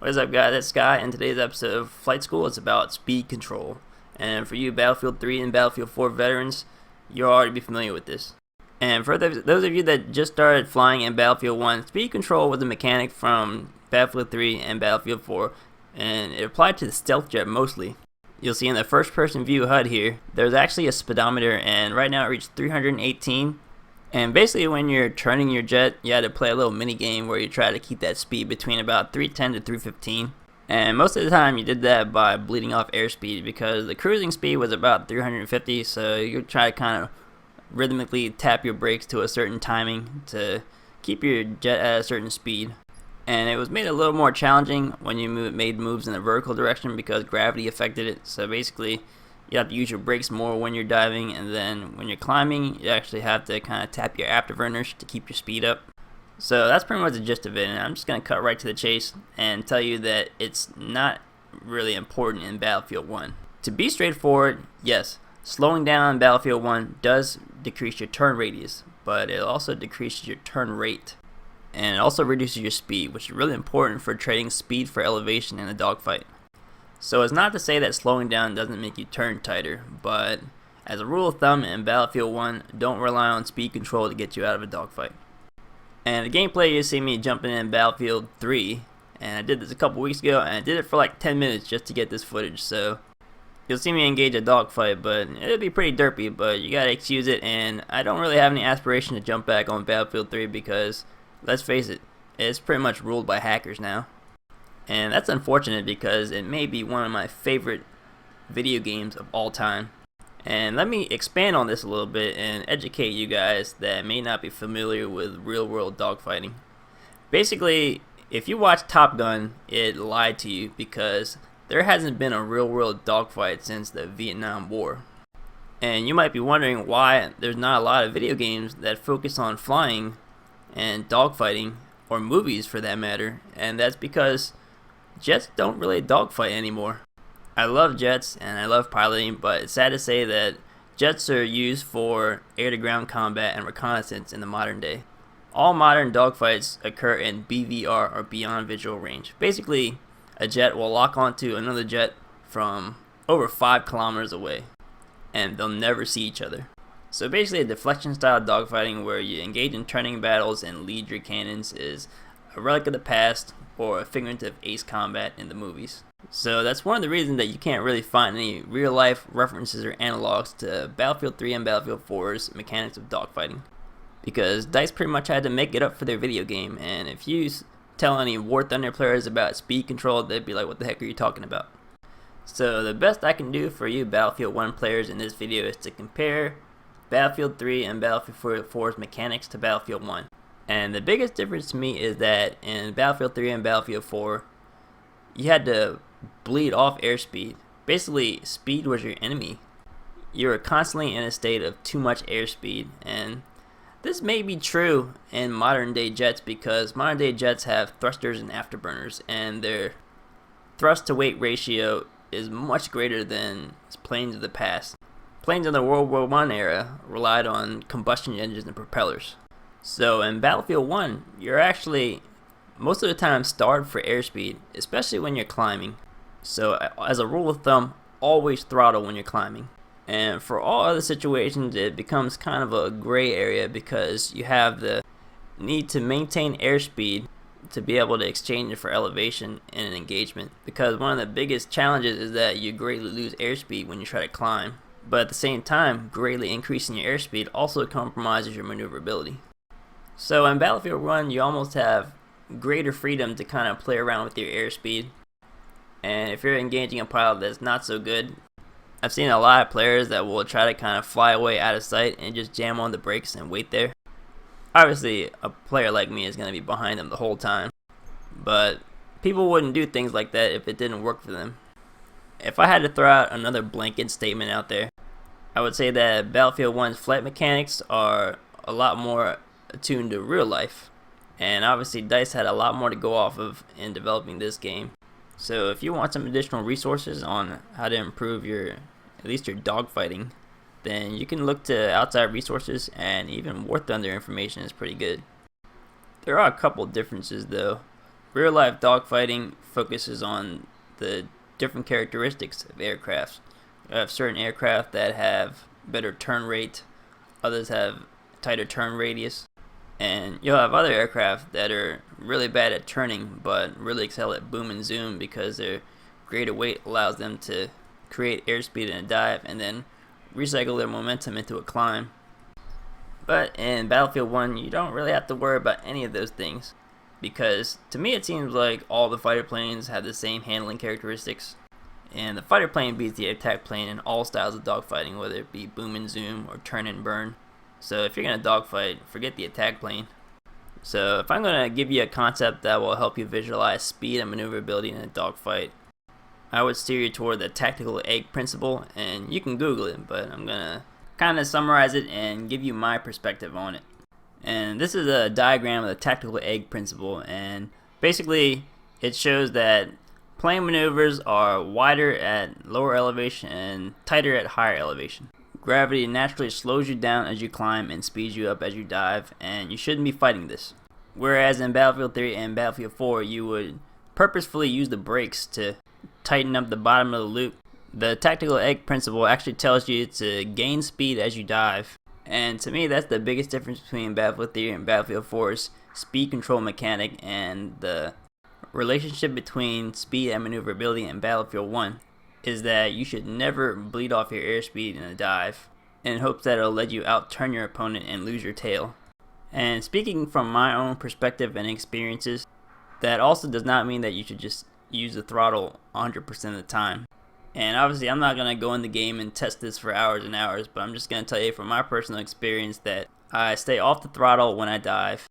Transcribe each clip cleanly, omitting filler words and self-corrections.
What is up, guys? It's Sky, and today's episode of Flight School is about speed control. And for you Battlefield 3 and Battlefield 4 veterans, you'll already be familiar with this. And for those of you that just started flying in Battlefield 1, speed control was a mechanic from Battlefield 3 and Battlefield 4, and it applied to the stealth jet mostly. You'll see in the first person view HUD here, there's actually a speedometer, and right now it reached 318. And basically when you're turning your jet, you had to play a little mini game where you try to keep that speed between about 310 to 315. And most of the time you did that by bleeding off airspeed, because the cruising speed was about 350, so you try to kind of rhythmically tap your brakes to a certain timing to keep your jet at a certain speed. And it was made a little more challenging when you made moves in the vertical direction because gravity affected it. So basically you have to use your brakes more when you're diving, and then when you're climbing you actually have to kind of tap your afterburners to keep your speed up. So that's pretty much the gist of it, and I'm just going to cut right to the chase and tell you that it's not really important in Battlefield 1. To be straightforward, yes, slowing down in Battlefield 1 does decrease your turn radius, but it also decreases your turn rate. And it also reduces your speed, which is really important for trading speed for elevation in a dogfight. So it's not to say that slowing down doesn't make you turn tighter, but as a rule of thumb in Battlefield 1, don't rely on speed control to get you out of a dogfight. And the gameplay, you see me jumping in Battlefield 3, and I did this a couple weeks ago, and I did it for like 10 minutes just to get this footage, so you'll see me engage a dogfight, but it'll be pretty derpy, but you gotta excuse it, and I don't really have any aspiration to jump back on Battlefield 3 because, let's face it, it's pretty much ruled by hackers now. And that's unfortunate because it may be one of my favorite video games of all time. And let me expand on this a little bit and educate you guys that may not be familiar with real world dogfighting. Basically, if you watch Top Gun, it lied to you because there hasn't been a real world dogfight since the Vietnam War. And you might be wondering why there's not a lot of video games that focus on flying and dogfighting, or movies for that matter, and that's because jets don't really dogfight anymore. I love jets and I love piloting, but it's sad to say that jets are used for air-to-ground combat and reconnaissance in the modern day. All modern dogfights occur in BVR, or beyond visual range. Basically, a jet will lock onto another jet from over 5 kilometers away, and they'll never see each other. So basically, a deflection style dogfighting where you engage in turning battles and lead your cannons is a relic of the past, or a figment of ace combat in the movies. So that's one of the reasons that you can't really find any real life references or analogs to Battlefield 3 and Battlefield 4's mechanics of dogfighting, because DICE pretty much had to make it up for their video game, and if you tell any War Thunder players about speed control, they'd be like, what the heck are you talking about? So the best I can do for you Battlefield 1 players in this video is to compare Battlefield 3 and Battlefield 4's mechanics to Battlefield 1. And the biggest difference to me is that in Battlefield 3 and Battlefield 4, you had to bleed off airspeed. Basically, speed was your enemy. You were constantly in a state of too much airspeed, and this may be true in modern day jets because modern day jets have thrusters and afterburners, and their thrust to weight ratio is much greater than planes of the past. Planes in the World War I era relied on combustion engines and propellers. So in Battlefield 1, you're actually most of the time starved for airspeed, especially when you're climbing. So as a rule of thumb, always throttle when you're climbing. And for all other situations, it becomes kind of a gray area because you have the need to maintain airspeed to be able to exchange it for elevation in an engagement. Because one of the biggest challenges is that you greatly lose airspeed when you try to climb. But at the same time, greatly increasing your airspeed also compromises your maneuverability. So in Battlefield 1, you almost have greater freedom to kind of play around with your airspeed. And if you're engaging a pilot that's not so good, I've seen a lot of players that will try to kind of fly away out of sight and just jam on the brakes and wait there. Obviously, a player like me is going to be behind them the whole time, but people wouldn't do things like that if it didn't work for them. If I had to throw out another blanket statement out there, I would say that Battlefield 1's flight mechanics are a lot more attuned to real life, and obviously DICE had a lot more to go off of in developing this game. So if you want some additional resources on how to improve at least your dogfighting, then you can look to outside resources, and even War Thunder information is pretty good. There are a couple differences though. Real life dogfighting focuses on the different characteristics of aircrafts. You have certain aircraft that have better turn rate, others have tighter turn radius, and you'll have other aircraft that are really bad at turning but really excel at boom and zoom because their greater weight allows them to create airspeed in a dive and then recycle their momentum into a climb. But in Battlefield 1, you don't really have to worry about any of those things, because to me it seems like all the fighter planes have the same handling characteristics, and the fighter plane beats the attack plane in all styles of dogfighting, whether it be boom and zoom or turn and burn. So if you're going to dogfight, forget the attack plane. So if I'm going to give you a concept that will help you visualize speed and maneuverability in a dogfight, I would steer you toward the tactical egg principle, and you can Google it, but I'm going to kind of summarize it and give you my perspective on it. And this is a diagram of the tactical egg principle, and basically it shows that plane maneuvers are wider at lower elevation and tighter at higher elevation. Gravity naturally slows you down as you climb and speeds you up as you dive, and you shouldn't be fighting this. Whereas in Battlefield 3 and Battlefield 4, you would purposefully use the brakes to tighten up the bottom of the loop. The tactical egg principle actually tells you to gain speed as you dive, and to me that's the biggest difference between Battlefield 3 and Battlefield 4's speed control mechanic, and the relationship between speed and maneuverability in Battlefield 1 is that you should never bleed off your airspeed in a dive in hopes that it'll let you out-turn your opponent and lose your tail. And speaking from my own perspective and experiences, that also does not mean that you should just use the throttle 100% of the time. And obviously I'm not going to go in the game and test this for hours and hours, but I'm just going to tell you from my personal experience that I stay off the throttle when I dive,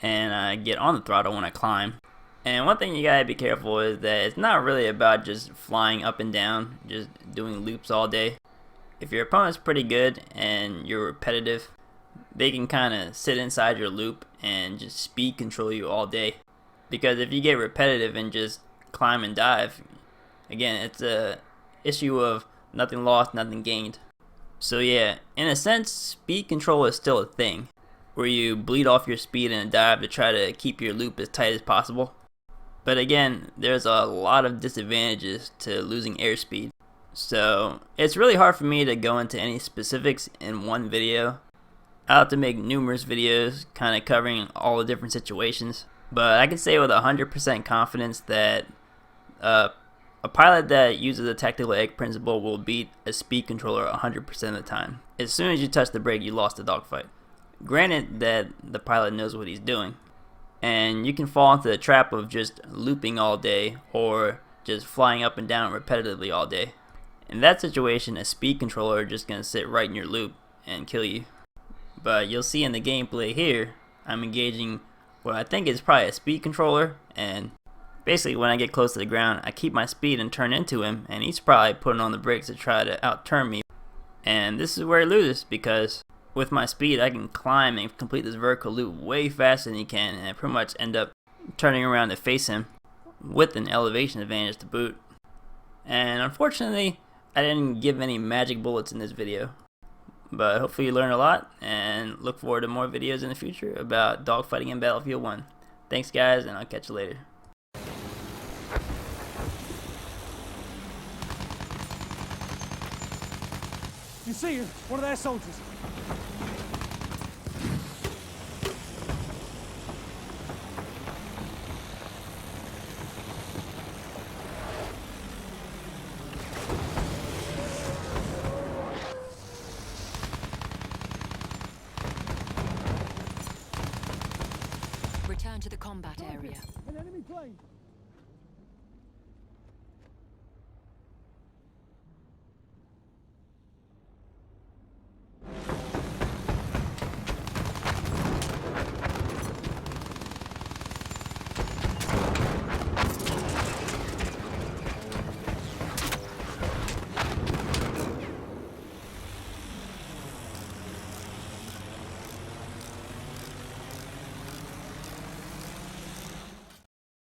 and I get on the throttle when I climb. And one thing you gotta be careful is that it's not really about just flying up and down, just doing loops all day. If your opponent's pretty good and you're repetitive, they can kind of sit inside your loop and just speed control you all day. Because if you get repetitive and just climb and dive, again, it's a issue of nothing lost, nothing gained. So yeah, in a sense, speed control is still a thing, where you bleed off your speed in a dive to try to keep your loop as tight as possible. But again, there's a lot of disadvantages to losing airspeed. So it's really hard for me to go into any specifics in one video. I'll have to make numerous videos kind of covering all the different situations. But I can say with 100% confidence that a pilot that uses the tactical egg principle will beat a speed controller 100% of the time. As soon as you touch the brake, you lost the dogfight. Granted that the pilot knows what he's doing, and you can fall into the trap of just looping all day or just flying up and down repetitively all day. In that situation, a speed controller is just going to sit right in your loop and kill you. But you'll see in the gameplay here, I'm engaging what I think is probably a speed controller, and basically when I get close to the ground, I keep my speed and turn into him, and he's probably putting on the brakes to try to out-turn me. And this is where he loses, because with my speed I can climb and complete this vertical loop way faster than he can, and I pretty much end up turning around to face him with an elevation advantage to boot. And unfortunately, I didn't give any magic bullets in this video. But hopefully you learned a lot, and look forward to more videos in the future about dogfighting in Battlefield 1. Thanks guys, and I'll catch you later. You see her, one of their soldiers. Return to the combat area. An enemy plane!